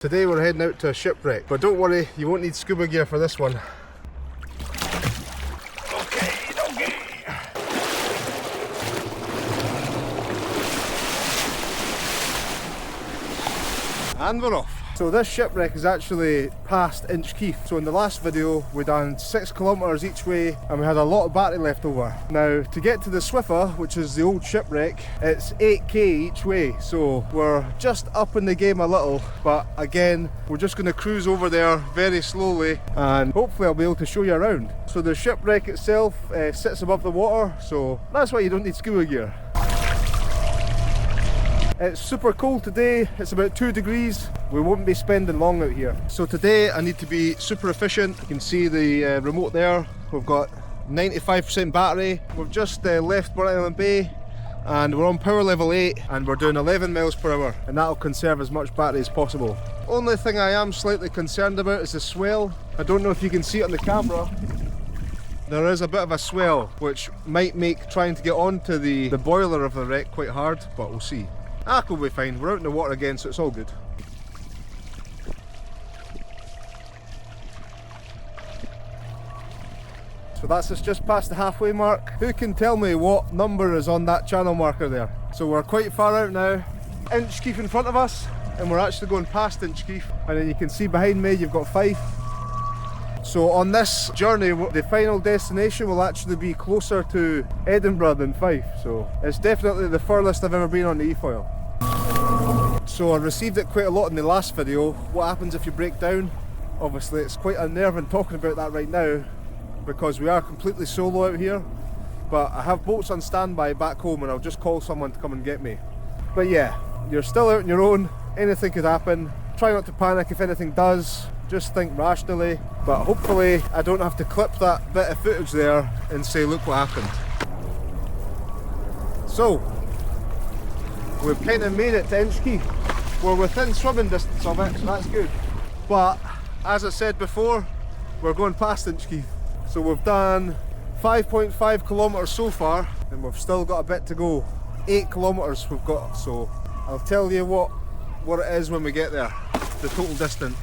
Today we're heading out to a shipwreck, but don't worry, you won't need scuba gear for this one. Okay. And we're off. So this shipwreck is actually past Inchkeith. So in the last video we done 6 kilometres each way and we had a lot of battery left over. Now to get to the Swiffer, which is the old shipwreck, it's 8k each way. So we're just up in the game a little, but again we're just going to cruise over there very slowly and hopefully I'll be able to show you around. So the shipwreck itself sits above the water, so that's why you don't need scuba gear. It's super cold today, it's about 2 degrees. We won't be spending long out here. So today I need to be super efficient. You can see the remote there. We've got 95% battery. We've just left Burnt Island Bay and we're on power level 8 and we're doing 11 miles per hour, and that'll conserve as much battery as possible. Only thing I am slightly concerned about is the swell. I don't know if you can see it on the camera. There is a bit of a swell which might make trying to get onto the boiler of the wreck quite hard, but we'll see. We'll be fine. We're out in the water again, so it's all good. So that's us just past the halfway mark. Who can tell me what number is on that channel marker there? So we're quite far out now. Inchkeith in front of us, and we're actually going past Inchkeith. And then you can see behind me you've got Fife. So on this journey, the final destination will actually be closer to Edinburgh than Fife. So it's definitely the furthest I've ever been on the eFoil. So I received it quite a lot in the last video. What happens if you break down? Obviously it's quite unnerving talking about that right now because we are completely solo out here. But I have boats on standby back home and I'll just call someone to come and get me. But yeah, you're still out on your own. Anything could happen. Try not to panic if anything does. Just think rationally. But hopefully I don't have to clip that bit of footage there and say look what happened. So we've kind of made it to Inchkeith. We're within swimming distance of it, so that's good. But as I said before, we're going past Inchkeith. So we've done 5.5 kilometres so far and we've still got a bit to go. 8 kilometres we've got, so I'll tell you what it is when we get there, the total distance.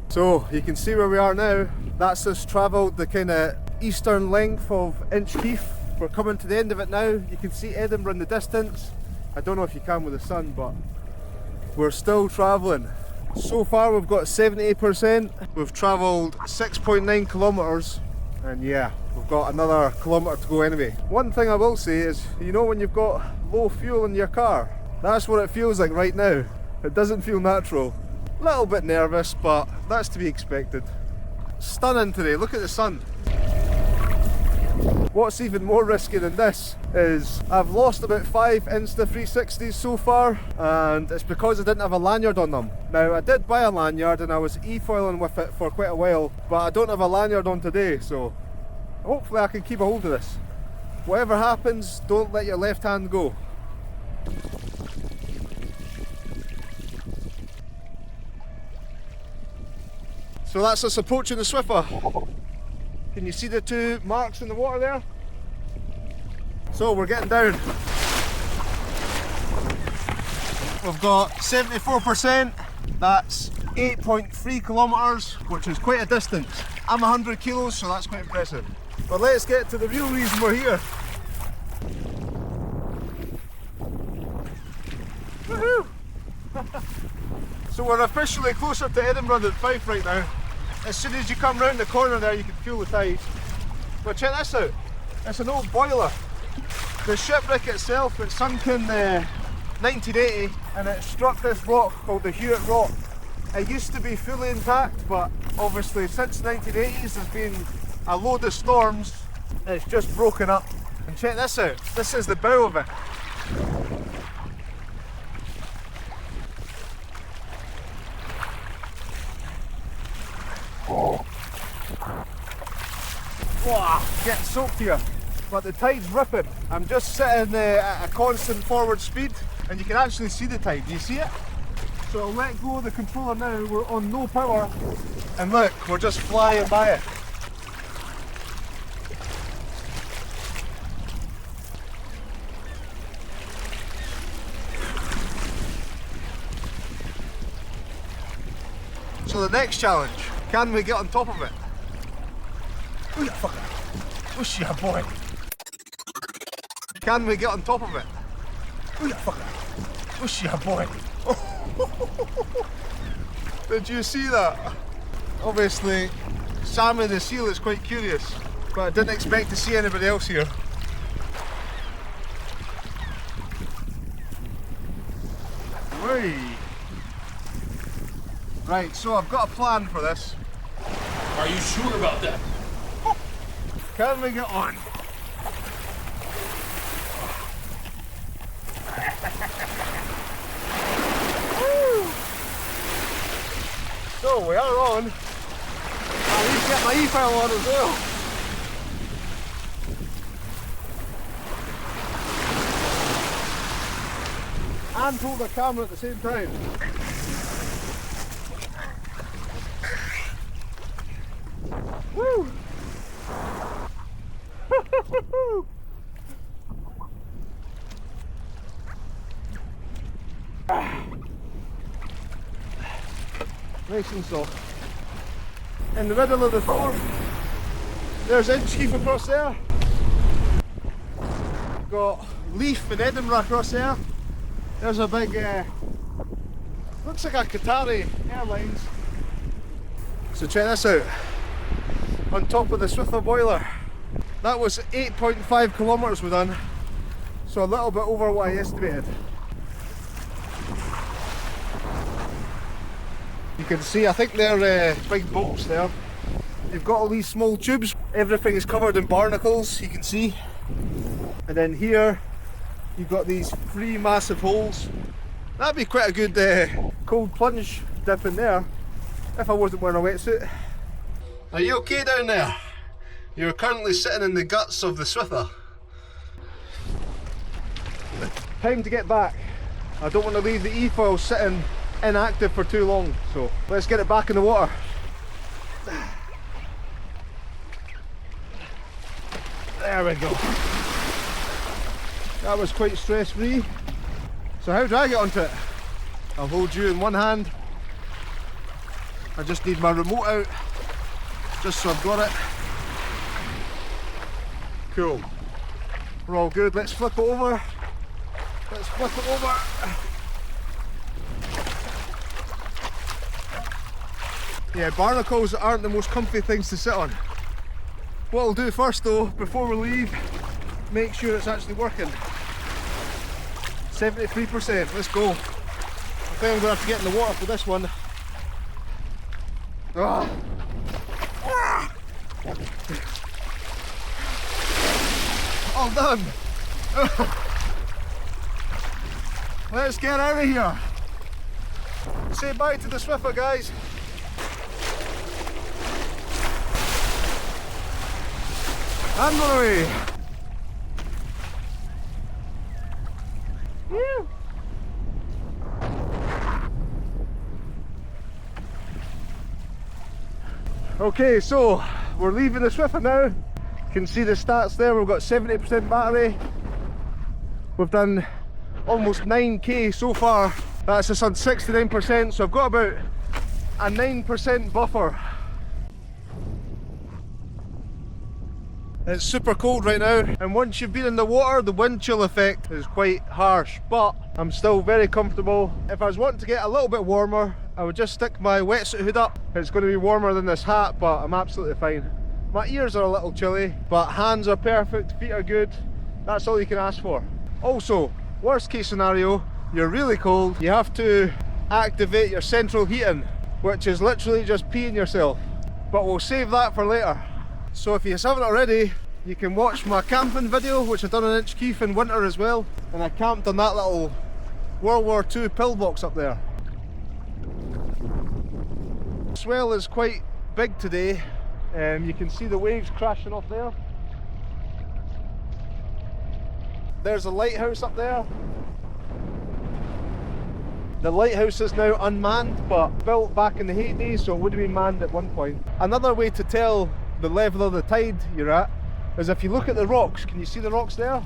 So you can see where we are now. That's us travelled the kind of eastern length of Inchkeith. We're coming to the end of it now. You can see Edinburgh in the distance. I don't know if you can with the sun, but we're still travelling. So far we've got 78%. We've travelled 6.9 kilometres and yeah, we've got another kilometre to go anyway. One thing I will say is, you know when you've got low fuel in your car? That's what it feels like right now. It doesn't feel natural. A little bit nervous, but that's to be expected. Stunning today, look at the sun. What's even more risky than this is I've lost about 5 Insta360s so far, and it's because I didn't have a lanyard on them. Now I did buy a lanyard and I was eFoiling with it for quite a while, but I don't have a lanyard on today, so hopefully I can keep a hold of this. Whatever happens, don't let your left hand go. So that's us approaching the Swiffer. Can you see the 2 marks in the water there? So we're getting down. We've got 74%, that's 8.3 kilometres, which is quite a distance. I'm 100 kilos, so that's quite impressive. But let's get to the real reason we're here. Woohoo! So we're officially closer to Edinburgh than Fife right now. As soon as you come round the corner there you can feel the tide. But check this out, it's an old boiler. The shipwreck itself, it sunk in 1980 and it struck this rock called the Hewitt Rock. It used to be fully intact, but obviously since the 1980s there's been a load of storms and it's just broken up. And check this out, this is the bow of it. Wow, getting soaked here, but the tide's ripping. I'm just sitting at a constant forward speed and you can actually see the tide. Do you see it? So I'll let go of the controller now, we're on no power. And look, we're just flying by it. So the next challenge, can we get on top of it? Oh yeah, fucker. Whoosh yeah, boy. Can we get on top of it? Oh yeah, fucker. Whoosh yeah, boy. Did you see that? Obviously, Sammy the seal is quite curious, but I didn't expect to see anybody else here. Whee! Right, so I've got a plan for this. Are you sure about that? Can we get on? So we are on. I need to get my eFoil on as well. And hold the camera at the same time. Woo! Nice and soft. In the middle of the storm, there's Inchkeith across there. Got Leaf in Edinburgh across there. There's a big, looks like a Qatari Airlines. So check this out. On top of the Swiffer boiler. That was 8.5 kilometres we done. So a little bit over what I estimated. You can see, I think they're big bolts there. You've got all these small tubes. Everything is covered in barnacles, you can see. And then here, you've got these three massive holes. That'd be quite a good cold plunge dip in there, if I wasn't wearing a wetsuit. Are you okay down there? You're currently sitting in the guts of the Switha. Time to get back. I don't want to leave the eFoil sitting inactive for too long, so let's get it back in the water. There we go. That was quite stress free. So how do I get onto it? I'll hold you in one hand. I just need my remote out, just so I've got it. Cool. We're all good. Let's flip it over. Let's flip it over. Yeah, barnacles aren't the most comfy things to sit on. What I'll do first though, before we leave, make sure it's actually working. 73%, let's go. I think I'm going to have to get in the water for this one. Ah. Ah. All done. Let's get out of here. Say bye to the Swiffer, guys. And on away. Woo. Okay, so we're leaving the Swiffer now. You can see the stats there. We've got 70% battery. We've done almost 9k so far. That's just on 69%, so I've got about a 9% buffer. It's super cold right now, and once you've been in the water, the wind chill effect is quite harsh, but I'm still very comfortable. If I was wanting to get a little bit warmer, I would just stick my wetsuit hood up. It's going to be warmer than this hat, but I'm absolutely fine. My ears are a little chilly, but hands are perfect, feet are good. That's all you can ask for. Also, worst case scenario, you're really cold, you have to activate your central heating, which is literally just peeing yourself. But we'll save that for later. So if you haven't already, you can watch my camping video, which I've done in Inchkeith in winter as well. And I camped on that little World War II pillbox up there. The swell is quite big today. You can see the waves crashing off there. There's a lighthouse up there. The lighthouse is now unmanned, but built back in the heyday, so it would have been manned at one point. Another way to tell the level of the tide you're at is if you look at the rocks. Can you see the rocks there?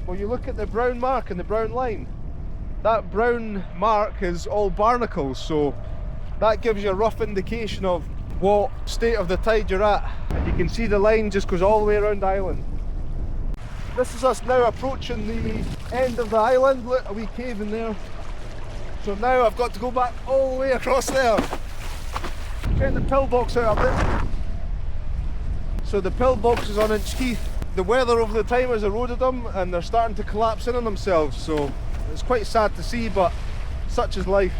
Well, you look at the brown mark and the brown line. That brown mark is all barnacles, so that gives you a rough indication of what state of the tide you're at. And you can see the line just goes all the way around the island. This is us now approaching the end of the island. Look, a wee cave in there. So now I've got to go back all the way across there. Get the pillbox out of there. So the pillbox is on Inchkeith. The weather over the time has eroded them and they're starting to collapse in on themselves, so it's quite sad to see, but such is life.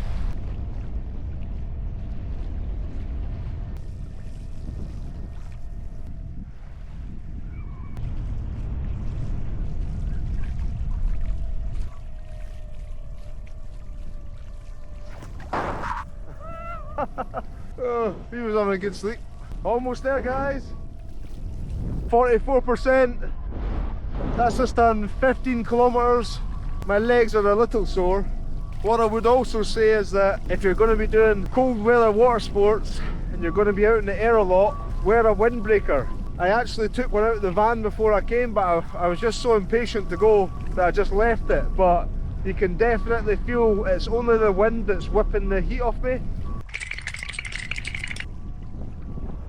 Oh, he was having a good sleep. Almost there, guys. 44%. That's just done 15 kilometers. My legs are a little sore. What I would also say is that if you're going to be doing cold weather water sports and you're going to be out in the air a lot, wear a windbreaker. I actually took one out of the van before I came, but I was just so impatient to go that I just left it. But you can definitely feel it's only the wind that's whipping the heat off me.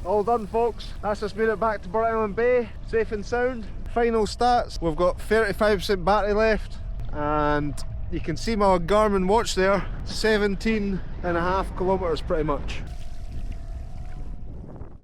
All done, folks. That's just made it back to Burnt Island Bay, safe and sound. Final stats, we've got 35% battery left, and you can see my Garmin watch there, 17.5 kilometers pretty much.